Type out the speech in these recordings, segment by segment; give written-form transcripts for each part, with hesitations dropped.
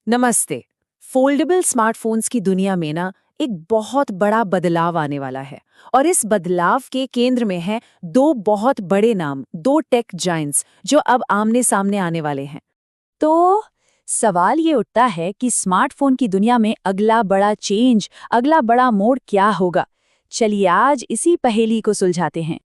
नमस्ते। Foldable smartphones की दुनिया में ना एक बहुत बड़ा बदलाव आने वाला है और इस बदलाव के केंद्र में है दो बहुत बड़े नाम, दो टेक जायंट्स जो अब आमने सामने आने वाले हैं। तो सवाल ये उठता है कि स्मार्टफोन की दुनिया में अगला बड़ा चेंज, अगला बड़ा मोड़ क्या होगा। चलिए आज इसी पहेली को सुलझाते हैं।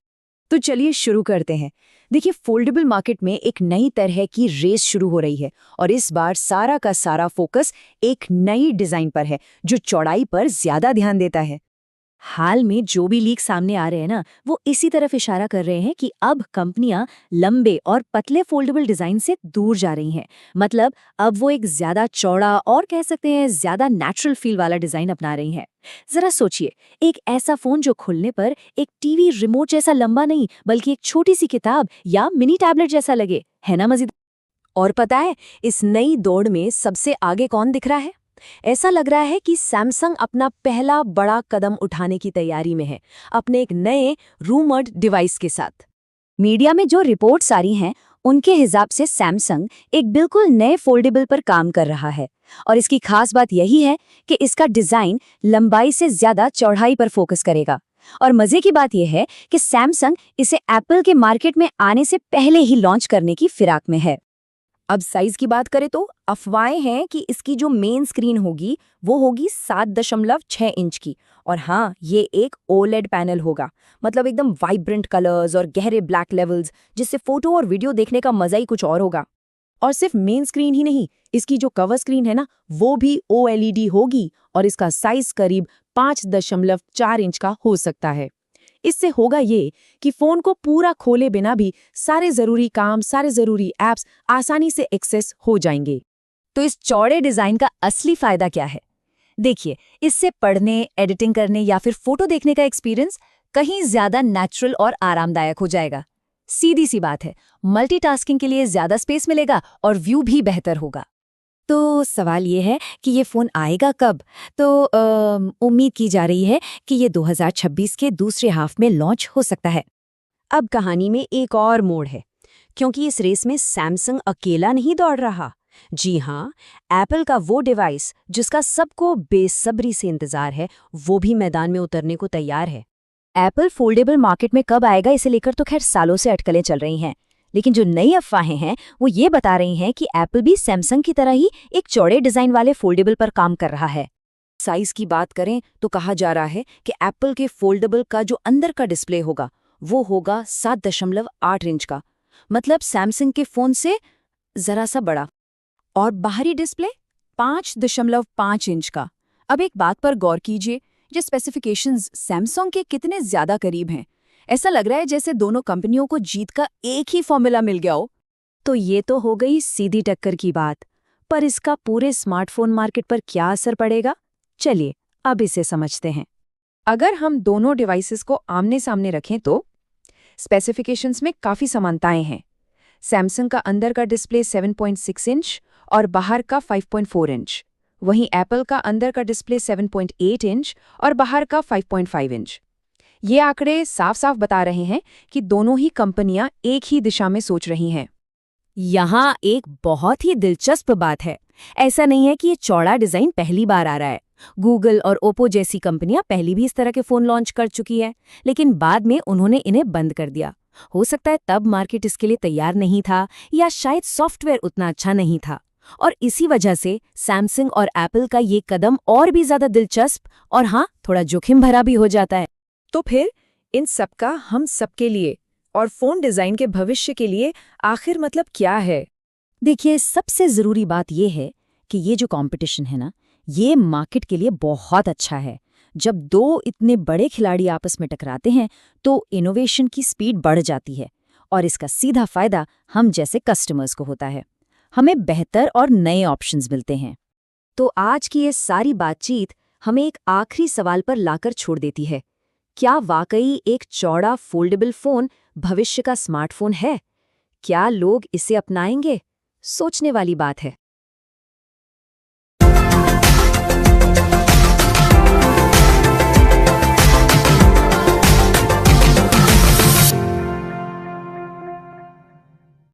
तो चलिए शुरू करते हैं। देखिए, फोल्डेबल मार्केट में एक नई तरह की रेस शुरू हो रही है और इस बार सारा का सारा फोकस एक नई डिजाइन पर है जो चौड़ाई पर ज्यादा ध्यान देता है। हाल में जो भी लीक सामने आ रहे हैं ना, वो इसी तरफ इशारा कर रहे हैं कि अब कंपनियां लंबे और पतले फोल्डेबल डिजाइन से दूर जा रही हैं। मतलब अब वो एक ज्यादा चौड़ा और कह सकते हैं ज्यादा नेचुरल फील वाला डिजाइन अपना रही हैं। जरा सोचिए, एक ऐसा फोन जो खुलने पर एक टीवी रिमोट जैसा लंबा नहीं बल्कि एक छोटी सी किताब या मिनी टैबलेट जैसा लगे, है ना मजेदार? और पता है, इस नई दौड़ में सबसे आगे कौन दिख रहा है? ऐसा लग रहा है कि सैमसंग अपना पहला बड़ा कदम उठाने की तैयारी में है, अपने एक नए रूमर्ड डिवाइस के साथ। मीडिया में जो रिपोर्ट्स आ रही हैं, उनके हिसाब से सैमसंग एक बिल्कुल नए फोल्डेबल पर काम कर रहा है। और इसकी खास बात यही है कि इसका डिजाइन लंबाई से ज्यादा चौड़ाई पर फोकस करेगा। और मजे की बात यह है कि सैमसंग इसे एप्पल के मार्केट में आने से पहले ही लॉन्च करने की फिराक में है। अब साइज की बात करें तो अफवाहें हैं कि इसकी जो मेन स्क्रीन होगी वो होगी 7.6 इंच की। और हाँ, ये एक ओलेड पैनल होगा, मतलब एकदम वाइब्रेंट कलर्स और गहरे ब्लैक लेवल्स, जिससे फोटो और वीडियो देखने का मजा ही कुछ और होगा। और सिर्फ मेन स्क्रीन ही नहीं, इसकी जो कवर स्क्रीन है ना, वो भी OLED होगी और इसका साइज करीब 5.4 इंच का हो सकता है। इससे होगा ये कि फोन को पूरा खोले बिना भी सारे जरूरी काम, सारे जरूरी एप्स आसानी से एक्सेस हो जाएंगे। तो इस चौड़े डिजाइन का असली फायदा क्या है? देखिए, इससे पढ़ने, एडिटिंग करने या फिर फोटो देखने का एक्सपीरियंस कहीं ज्यादा नेचुरल और आरामदायक हो जाएगा। सीधी सी बात है, मल्टीटास्किंग के लिए ज्यादा स्पेस मिलेगा और व्यू भी बेहतर होगा। तो सवाल ये है कि ये फ़ोन आएगा कब? तो उम्मीद की जा रही है कि ये 2026 के दूसरे हाफ में लॉन्च हो सकता है। अब कहानी में एक और मोड़ है, क्योंकि इस रेस में सैमसंग अकेला नहीं दौड़ रहा। जी हाँ, एप्पल का वो डिवाइस जिसका सबको बेसब्री से इंतजार है, वो भी मैदान में उतरने को तैयार है। एप्पल फोल्डेबल मार्केट में कब आएगा, इसे लेकर तो खैर सालों से अटकलें चल रही हैं, लेकिन जो नई अफवाहें हैं वो ये बता रही हैं कि एप्पल भी सैमसंग की तरह ही एक चौड़े डिजाइन वाले फोल्डेबल पर काम कर रहा है। साइज की बात करें तो कहा जा रहा है कि एप्पल के फोल्डेबल का जो अंदर का डिस्प्ले होगा वो होगा 7.8 इंच का, मतलब सैमसंग के फोन से जरा सा बड़ा। और बाहरी डिस्प्ले 5.5 इंच का। अब एक बात पर गौर कीजिए, ये स्पेसिफिकेशंस सैमसंग के कितने ज्यादा करीब हैं। ऐसा लग रहा है जैसे दोनों कंपनियों को जीत का एक ही फॉर्मूला मिल गया हो। तो ये तो हो गई सीधी टक्कर की बात, पर इसका पूरे स्मार्टफोन मार्केट पर क्या असर पड़ेगा? चलिए अब इसे समझते हैं। अगर हम दोनों डिवाइसेस को आमने सामने रखें तो स्पेसिफिकेशंस में काफ़ी समानताएं हैं। सैमसंग का अंदर का डिस्प्ले 7.6 इंच और बाहर का 5.4 इंच। वहीं एप्पल का अंदर का डिस्प्ले 7.8 इंच और बाहर का 5.5 इंच। ये आंकड़े साफ साफ बता रहे हैं कि दोनों ही कंपनियां एक ही दिशा में सोच रही हैं। यहाँ एक बहुत ही दिलचस्प बात है। ऐसा नहीं है कि ये चौड़ा डिजाइन पहली बार आ रहा है। गूगल और ओप्पो जैसी कंपनियां पहले भी इस तरह के फोन लॉन्च कर चुकी है, लेकिन बाद में उन्होंने इन्हें बंद कर दिया। हो सकता है तब मार्केट इसके लिए तैयार नहीं था या शायद सॉफ्टवेयर उतना अच्छा नहीं था। और इसी वजह से सैमसंग और एप्पल का ये कदम और भी ज्यादा दिलचस्प और हाँ, थोड़ा जोखिम भरा भी हो जाता है। तो फिर इन सबका हम सबके लिए और फोन डिजाइन के भविष्य के लिए आखिर मतलब क्या है? देखिए, सबसे जरूरी बात यह है कि ये जो कंपटीशन है ना, ये मार्केट के लिए बहुत अच्छा है। जब दो इतने बड़े खिलाड़ी आपस में टकराते हैं तो इनोवेशन की स्पीड बढ़ जाती है और इसका सीधा फायदा हम जैसे कस्टमर्स को होता है। हमें बेहतर और नए ऑप्शंस मिलते हैं। तो आज की ये सारी बातचीत हमें एक आखिरी सवाल पर लाकर छोड़ देती है। क्या वाकई एक चौड़ा फोल्डेबल फोन भविष्य का स्मार्टफोन है? क्या लोग इसे अपनाएंगे? सोचने वाली बात है।